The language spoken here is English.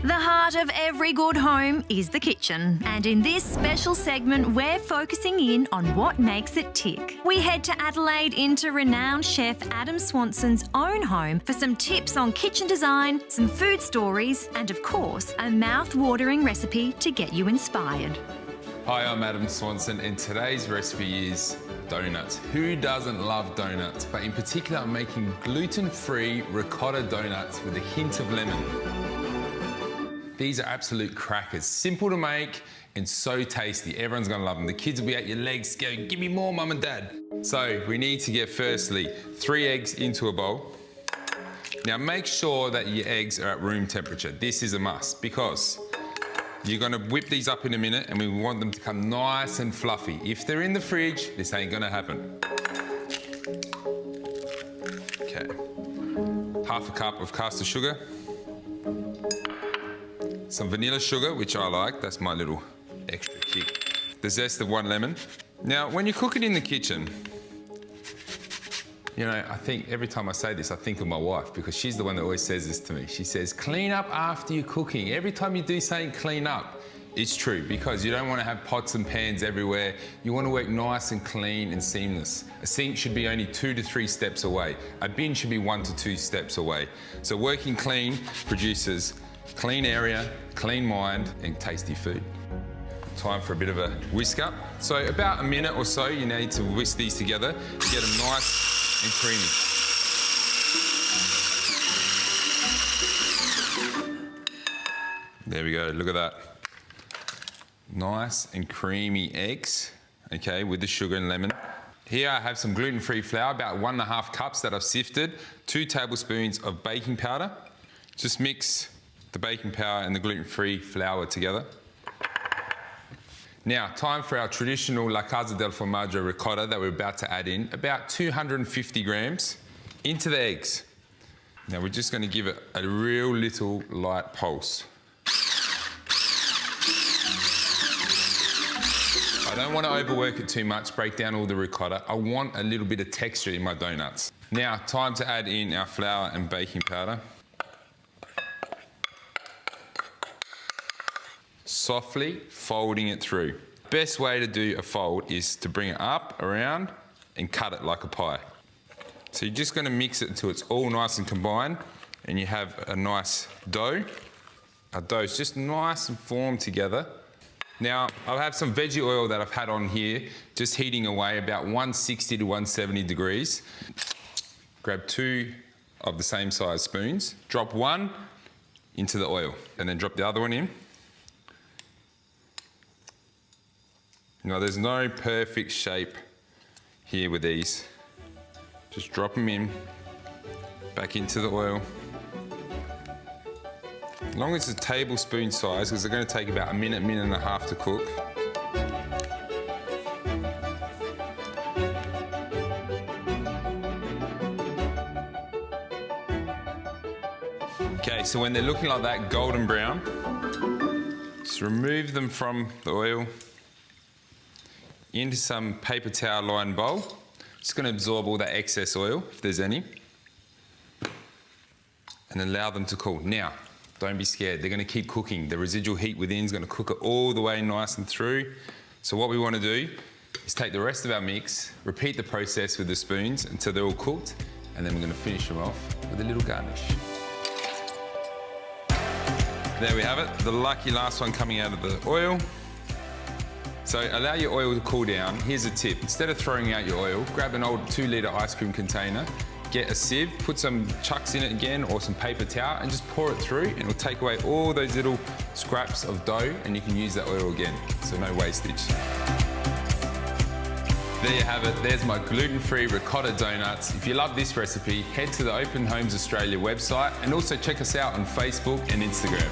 The heart of every good home is the kitchen, and in this special segment we're focusing in on what makes it tick. We head to Adelaide into renowned chef Adam Swanson's own home for some tips on kitchen design, some food stories, and of course a mouth-watering recipe to get you inspired. Hi, I'm Adam Swanson, and today's recipe is donuts. Who doesn't love donuts? But in particular, I'm making gluten-free ricotta donuts with a hint of lemon. These are absolute crackers, simple to make and so tasty. Everyone's gonna love them. The kids will be at your legs going, give me more, mum and dad. So we need to get firstly 3 eggs into a bowl. Now make sure that your eggs are at room temperature. This is a must because you're gonna whip these up in a minute and we want them to come nice and fluffy. If they're in the fridge, this ain't gonna happen. Okay, 1/2 cup of caster sugar. Some vanilla sugar, which I like, that's my little extra kick. The zest of 1 lemon. Now, when you cook it in the kitchen, you know, I think every time I say this, I think of my wife because she's the one that always says this to me. She says, clean up after you're cooking. Every time you do something, clean up. It's true because you don't want to have pots and pans everywhere. You want to work nice and clean and seamless. A sink should be only 2 to 3 steps away. A bin should be 1 to 2 steps away. So working clean produces clean area, clean mind, and tasty food. Time for a bit of a whisk up. So about a minute or so, you need to whisk these together to get them nice and creamy. There we go, look at that. Nice and creamy eggs, okay, with the sugar and lemon. Here I have some gluten-free flour, about 1.5 cups that I've sifted, 2 tablespoons of baking powder. Just mix the baking powder and the gluten-free flour together. Now, time for our traditional La Casa del Formaggio ricotta that we're about to add in, about 250 grams into the eggs. Now we're just gonna give it a real little light pulse. I don't want to overwork it too much, break down all the ricotta. I want a little bit of texture in my donuts. Now, time to add in our flour and baking powder. Softly folding it through. Best way to do a fold is to bring it up, around, and cut it like a pie. So you're just gonna mix it until it's all nice and combined, and you have a nice dough. Our dough's just nice and formed together. Now, I have some veggie oil that I've had on here, just heating away about 160 to 170 degrees. Grab 2 of the same size spoons, drop 1 into the oil, and then drop the other one in. Now, there's no perfect shape here with these. Just drop them in, back into the oil. As long as it's a tablespoon size, because they're going to take about a minute, minute and a half to cook. Okay, so when they're looking like that, golden brown, just remove them from the oil into some paper towel lined bowl. Just going to absorb all that excess oil, if there's any, and allow them to cool. Now, don't be scared, they're gonna keep cooking. The residual heat within is gonna cook it all the way nice and through. So what we wanna do is take the rest of our mix, repeat the process with the spoons until they're all cooked, and then we're gonna finish them off with a little garnish. There we have it, the lucky last one coming out of the oil. So allow your oil to cool down. Here's a tip, instead of throwing out your oil, grab an old 2-litre ice cream container, get a sieve, put some chucks in it again or some paper towel and just pour it through and it'll take away all those little scraps of dough and you can use that oil again, so no wastage. There you have it, there's my gluten-free ricotta donuts. If you love this recipe, head to the Open Homes Australia website and also check us out on Facebook and Instagram.